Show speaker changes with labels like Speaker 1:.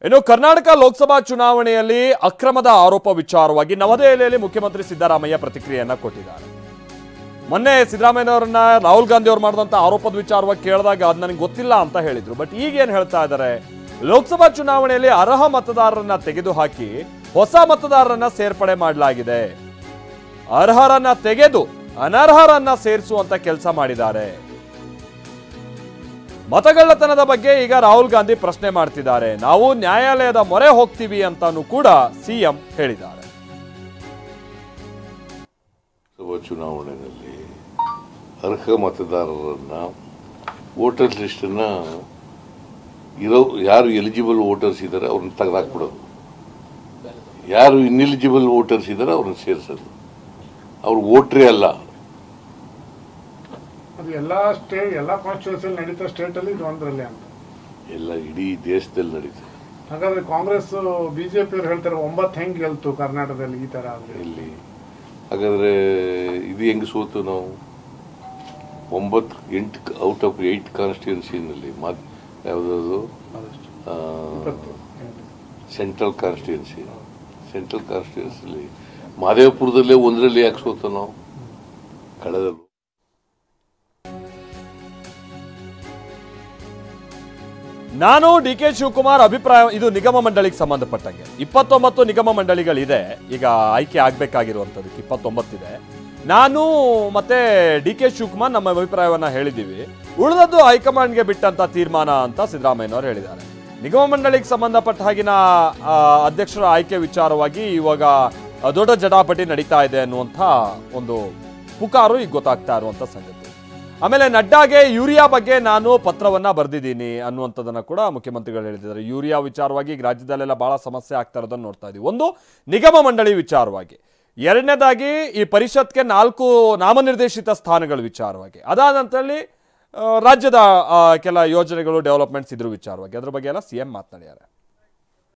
Speaker 1: ಇನ್ನು ಕರ್ನಾಟಕ ಲೋಕಸಭಾ ಚುನಾವಣೆಯಲ್ಲಿ ಅಕ್ರಮದ ಆರೋಪ ವಿಚಾರವಾಗಿ ನವದೆಹಲಿಯಲ್ಲಿ ಮುಖ್ಯಮಂತ್ರಿ ಸಿದ್ದರಾಮಯ್ಯ ಪ್ರತಿಕ್ರಿಯೆಯನ್ನ ಕೊಟ್ಟಿದ್ದಾರೆ. ಮೊನ್ನೆ ಸಿದ್ದರಾಮಯ್ಯನವರನ್ನ ರಾಹುಲ್ ಗಾಂಧಿ ಅವರು ಮಾಡಿದಂತ ಆರೋಪದ ವಿಚಾರವಾಗಿ ಕೇಳಿದಾಗ ಅದು ನನಗೆ ಗೊತ್ತಿಲ್ಲ ಅಂತ ಹೇಳಿದ್ರು. ಬಟ್ ಈಗ ಏನು ಹೇಳ್ತಾ ಇದ್ದಾರೆ, ಲೋಕಸಭಾ ಚುನಾವಣೆಯಲ್ಲಿ ಅರ್ಹ ಮತದಾರರನ್ನ ತೆಗೆದುಹಾಕಿ ಹೊಸ ಮತದಾರರನ್ನ ಸೇರ್ಪಡೆ ಮಾಡಲಾಗಿದೆ. ಅರ್ಹರನ್ನ ತೆಗೆದು ಅನರ್ಹರನ್ನ ಸೇರಿಸುವಂತ ಕೆಲಸ ಮಾಡಿದ್ದಾರೆ. ಮತಗಳ್ಳತನದ ಬಗ್ಗೆ ಈಗ ರಾಹುಲ್ ಗಾಂಧಿ ಪ್ರಶ್ನೆ ಮಾಡ್ತಿದ್ದಾರೆ. ನಾವು ನ್ಯಾಯಾಲಯದ ಮೊರೆ ಹೋಗ್ತೀವಿ ಅಂತಾನೂ ಕೂಡ ಸಿಎಂ ಹೇಳಿದ್ದಾರೆ.
Speaker 2: ಚುನಾವಣೆಯಲ್ಲಿ ಅರ್ಹ ಮತದಾರರನ್ನ ವೋಟರ್ ಲಿಸ್ಟ್ ಅನ್ನ ಯಾರು ಎಲಿಜಿಬಲ್ ವೋಟರ್ಸ್ ಇದ್ದಾರೆ ಅವ್ರನ್ನ ತೆಗೆದಾಕ್ಬಿಡೋದು, ಯಾರು ಇನ್ಎಲಿಜಿಬಲ್ ವೋಟರ್ಸ್ ಇದ್ದಾರೆ ಅವ್ರನ್ನ ಸೇರಿಸೋದು. ಅವ್ರು ವೋಟ್ರೇ ಅಲ್ಲ.
Speaker 3: ಅದು ಎಲ್ಲ ಕಾನ್ಸ್ಟಿಟ್ಯೂನ್ಸಿಯಲ್ಲಿ ನಡೀತಾ, ಸ್ಟೇಟ್ ಅಲ್ಲಿ ಇದು ಒಂದರಲ್ಲಿ ಅಂತ
Speaker 2: ಎಲ್ಲ ಇಡೀ ದೇಶದಲ್ಲಿ ನಡೀತದೆ.
Speaker 3: ಹಾಗಾದ್ರೆ ಕಾಂಗ್ರೆಸ್ ಬಿಜೆಪಿ ಅವ್ರು ಹೇಳ್ತಾರೆ 9 ಹೆಂಗ್ ಗೆಲ್ತು ಕರ್ನಾಟಕದಲ್ಲಿ ಈ ತರ
Speaker 2: ಇಲ್ಲಿ. ಹಾಗಾದ್ರೆ ಇದು ಹೆಂಗ್ ಸೋತು ನಾವು? 8 ಔಟ್ ಆಫ್ 8 ಕಾನ್ಸ್ಟಿಟ್ಯೂನ್ಸಿನಲ್ಲಿ ಯಾವುದಾದ್ರು ಸೆಂಟ್ರಲ್ ಕಾನ್ಸ್ಟಿಟ್ಯೂನ್ಸಿಲಿ ಮಹದೇವಪುರದಲ್ಲೇ ಒಂದರಲ್ಲಿ ಯಾಕೆ ಸೋತು ನಾವು? ಕಳೆದ
Speaker 1: ನಾನು ಡಿ.ಕೆ. ಶಿವಕುಮಾರ್ ಅಭಿಪ್ರಾಯ, ಇದು ನಿಗಮ ಮಂಡಳಿಗೆ ಸಂಬಂಧಪಟ್ಟಂಗೆ 29 ನಿಗಮ ಮಂಡಳಿಗಳಿದೆ. ಈಗ ಆಯ್ಕೆ ಆಗ್ಬೇಕಾಗಿರುವಂಥದ್ದಕ್ಕೆ 29 ಇದೆ. ನಾನು ಮತ್ತೆ ಡಿ.ಕೆ. ಶಿವಕುಮಾರ್ ನಮ್ಮ ಅಭಿಪ್ರಾಯವನ್ನ ಹೇಳಿದ್ದೀವಿ, ಉಳಿದದ್ದು ಹೈಕಮಾಂಡ್ಗೆ ಬಿಟ್ಟಂತ ತೀರ್ಮಾನ ಅಂತ ಸಿದ್ದರಾಮಯ್ಯನವರು ಹೇಳಿದ್ದಾರೆ. ನಿಗಮ ಮಂಡಳಿಗೆ ಸಂಬಂಧಪಟ್ಟ ಹಾಗಿನ ಅಧ್ಯಕ್ಷರ ಆಯ್ಕೆ ವಿಚಾರವಾಗಿ ಇವಾಗ ದೊಡ್ಡ ಜಟಾಪಟಿ ನಡೀತಾ ಇದೆ ಅನ್ನುವಂಥ ಒಂದು ಪುಕಾರು ಈಗ ಗೊತ್ತಾಗ್ತಾ ಇರುವಂಥ ಸಂಗತಿ. ಆಮೇಲೆ ನಡ್ಡಾಗೆ ಯೂರಿಯಾ ಬಗ್ಗೆ ನಾನು ಪತ್ರವನ್ನ ಬರೆದಿದ್ದೀನಿ ಅನ್ನುವಂಥದ್ದನ್ನ ಕೂಡ ಮುಖ್ಯಮಂತ್ರಿಗಳು ಹೇಳಿದ್ದಾರೆ. ಯೂರಿಯಾ ವಿಚಾರವಾಗಿ ಈಗ ರಾಜ್ಯದಲ್ಲೆಲ್ಲ ಬಹಳ ಸಮಸ್ಯೆ ಆಗ್ತಾ ಇರೋದನ್ನು ನೋಡ್ತಾ ಇದ್ದೀವಿ. ಒಂದು ನಿಗಮ ಮಂಡಳಿ ವಿಚಾರವಾಗಿ, ಎರಡನೇದಾಗಿ ಈ ಪರಿಷತ್ಗೆ 4 ನಾಮನಿರ್ದೇಶಿತ ಸ್ಥಾನಗಳ ವಿಚಾರವಾಗಿ, ಅದಾದ ನಂತರದಲ್ಲಿ ರಾಜ್ಯದ ಕೆಲ ಯೋಜನೆಗಳು ಡೆವಲಪ್ಮೆಂಟ್ಸ್ ಇದ್ರ ವಿಚಾರವಾಗಿ, ಅದ್ರ ಬಗ್ಗೆ ಎಲ್ಲ ಸಿಎಂ ಮಾತನಾಡಿದ್ದಾರೆ.